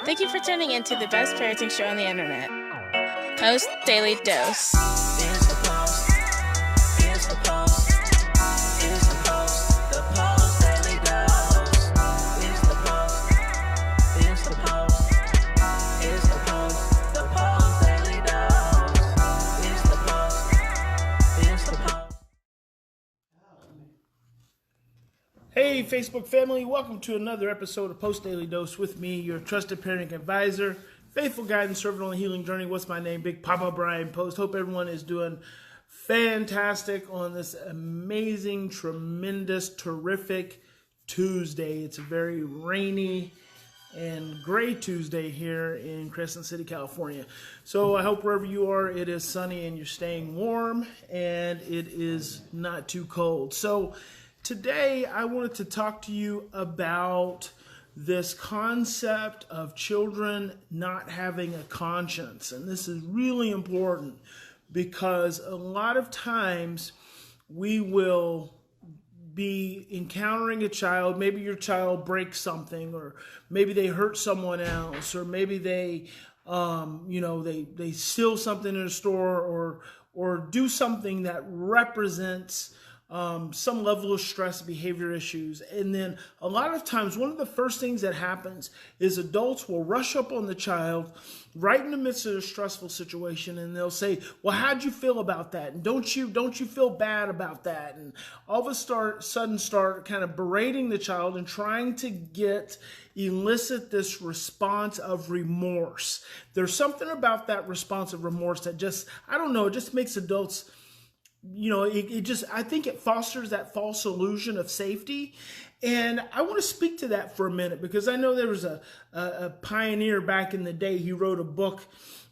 Thank you for tuning in to the best parenting show on the internet, Post Daily Dose. It's the Post. It's the Post. It's the Post. The Post Daily Dose. It's the Post. It's the Post. It's the Post. The Post Daily Dose. It's the Post. It's the Post. Hey, Facebook family, welcome to another episode of Post Daily Dose with me, your trusted parenting advisor, faithful guide and servant on the healing journey. What's my name? Big Papa Bryan+Post. Hope everyone is doing fantastic on this amazing, tremendous, terrific Tuesday. It's a very rainy and gray Tuesday here in Crescent City, California. So I hope wherever you are, it is sunny and you're staying warm and it is not too cold. So today, I wanted to talk to you about this concept of children not having a conscience. And this is really important because a lot of times we will be encountering a child. Maybe your child breaks something, or maybe they hurt someone else, or maybe they steal something in a store, or do something that represents some level of stress, behavior issues. And then a lot of times, one of the first things that happens is adults will rush up on the child right in the midst of a stressful situation, and they'll say, well, how'd you feel about that? And don't you feel bad about that? And all of a sudden start kind of berating the child and trying to elicit this response of remorse. There's something about that response of remorse that it just makes adults, I think it fosters that false illusion of safety. And I want to speak to that for a minute because I know there was a pioneer back in the day. He wrote a book,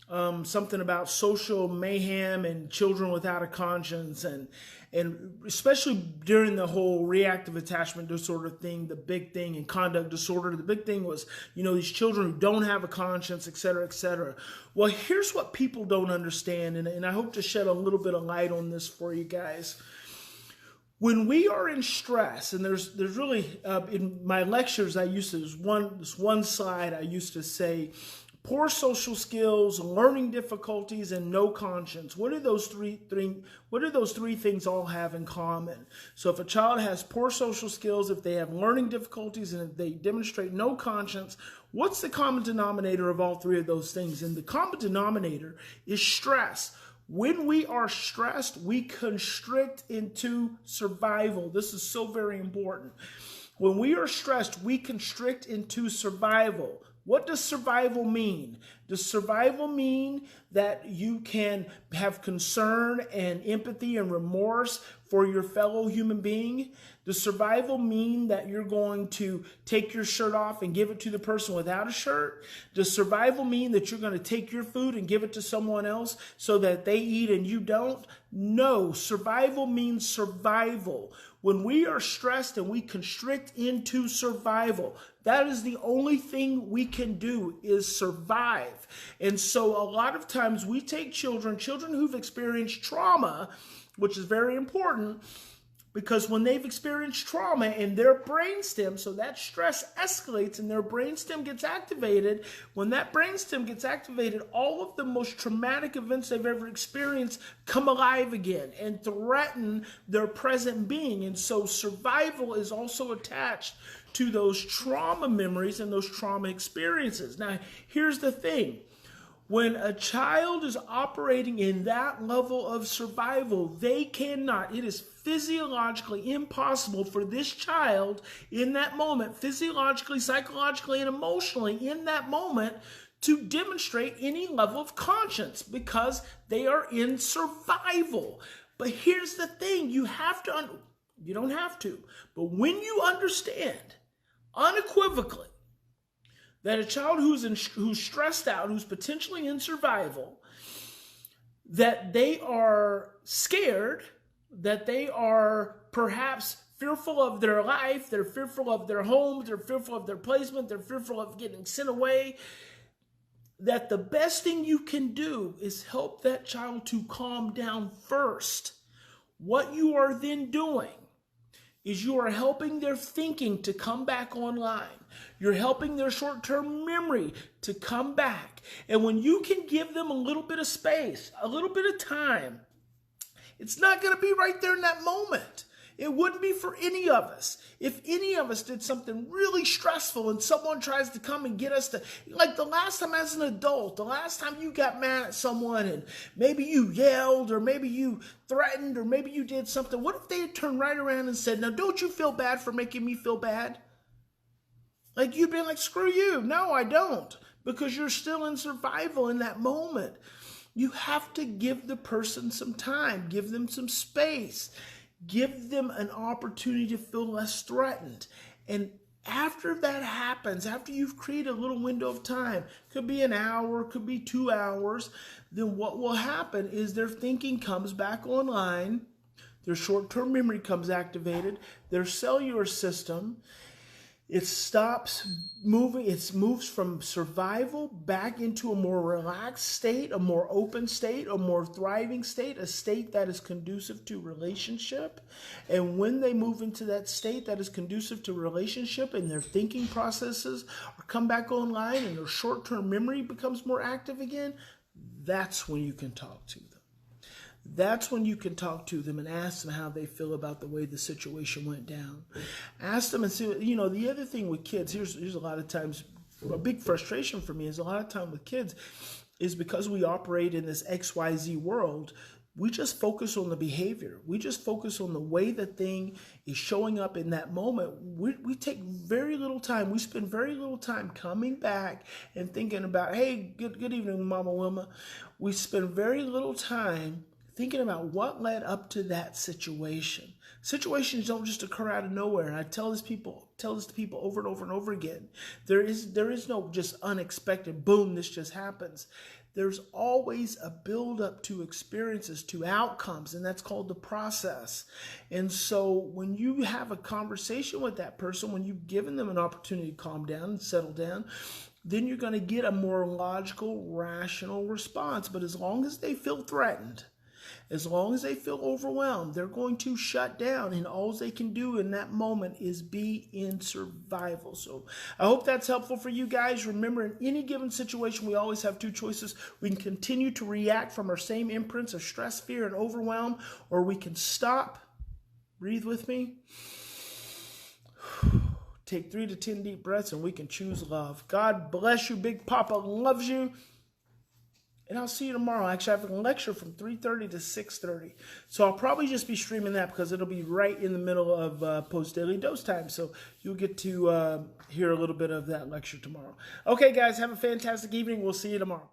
something about social mayhem and children without a conscience. And especially during the whole reactive attachment disorder thing, the big thing, and conduct disorder, the big thing was, these children who don't have a conscience, et cetera, et cetera. Well, here's what people don't understand, and I hope to shed a little bit of light on this for you guys. When we are in stress, and there's really, in my lectures, this one slide I used to say, poor social skills, learning difficulties, and no conscience. What do those three things all have in common? So if a child has poor social skills, if they have learning difficulties, and if they demonstrate no conscience, what's the common denominator of all three of those things? And the common denominator is stress. When we are stressed, we constrict into survival. This is so very important. When we are stressed, we constrict into survival. What does survival mean? Does survival mean that you can have concern and empathy and remorse for your fellow human being? Does survival mean that you're going to take your shirt off and give it to the person without a shirt? Does survival mean that you're going to take your food and give it to someone else so that they eat and you don't? No, survival means survival. When we are stressed and we constrict into survival, that is the only thing we can do is survive. And so a lot of times we take children who've experienced trauma, which is very important, because when they've experienced trauma in their brainstem, so that stress escalates and their brainstem gets activated. When that brainstem gets activated, all of the most traumatic events they've ever experienced come alive again and threaten their present being. And so survival is also attached to those trauma memories and those trauma experiences. Now, here's the thing. When a child is operating in that level of survival, it is physiologically impossible for this child in that moment, physiologically, psychologically, and emotionally in that moment, to demonstrate any level of conscience because they are in survival. But here's the thing, you don't have to, but when you understand unequivocally that a child who's stressed out, who's potentially in survival, that they are scared, that they are perhaps fearful of their life, they're fearful of their home, they're fearful of their placement, they're fearful of getting sent away, that the best thing you can do is help that child to calm down first. What you are then doing is you are helping their thinking to come back online. You're helping their short-term memory to come back. And when you can give them a little bit of space, a little bit of time, it's not going to be right there in that moment. It wouldn't be for any of us. If any of us did something really stressful and someone tries to come and get us to, like the last time as an adult, the last time you got mad at someone and maybe you yelled or maybe you threatened or maybe you did something, what if they had turned right around and said, now don't you feel bad for making me feel bad? Like you'd be like, screw you. No, I don't. Because you're still in survival in that moment. You have to give the person some time, give them some space. Give them an opportunity to feel less threatened. And after that happens, after you've created a little window of time, could be an hour, could be 2 hours, then what will happen is their thinking comes back online, their short-term memory comes activated, their cellular system, it stops moving, it moves from survival back into a more relaxed state, a more open state, a more thriving state, a state that is conducive to relationship. And when they move into that state that is conducive to relationship and their thinking processes come back online and their short-term memory becomes more active again, that's when you can talk to them. That's when you can talk to them and ask them how they feel about the way the situation went down. Ask them and see, the other thing with kids, here's a lot of times, a big frustration for me is a lot of time with kids is because we operate in this XYZ world, we just focus on the behavior. We just focus on the way the thing is showing up in that moment. We take very little time. We spend very little time coming back and thinking about, hey, good evening, Mama Wilma. We spend very little time thinking about what led up to that situation. Situations don't just occur out of nowhere. And I tell this to people over and over and over again. There is no just unexpected, boom, this just happens. There's always a build-up to experiences, to outcomes, and that's called the process. And so when you have a conversation with that person, when you've given them an opportunity to calm down and settle down, then you're going to get a more logical, rational response. But as long as they feel threatened, as long as they feel overwhelmed, they're going to shut down, and all they can do in that moment is be in survival. So I hope that's helpful for you guys. Remember, in any given situation, we always have two choices. We can continue to react from our same imprints of stress, fear, and overwhelm, or we can stop, breathe with me, take 3 to 10 deep breaths, and we can choose love. God bless you. Big Papa loves you. And I'll see you tomorrow. Actually, I have a lecture from 3:30 to 6:30. So I'll probably just be streaming that because it'll be right in the middle of Post Daily Dose time. So you'll get to hear a little bit of that lecture tomorrow. Okay, guys, have a fantastic evening. We'll see you tomorrow.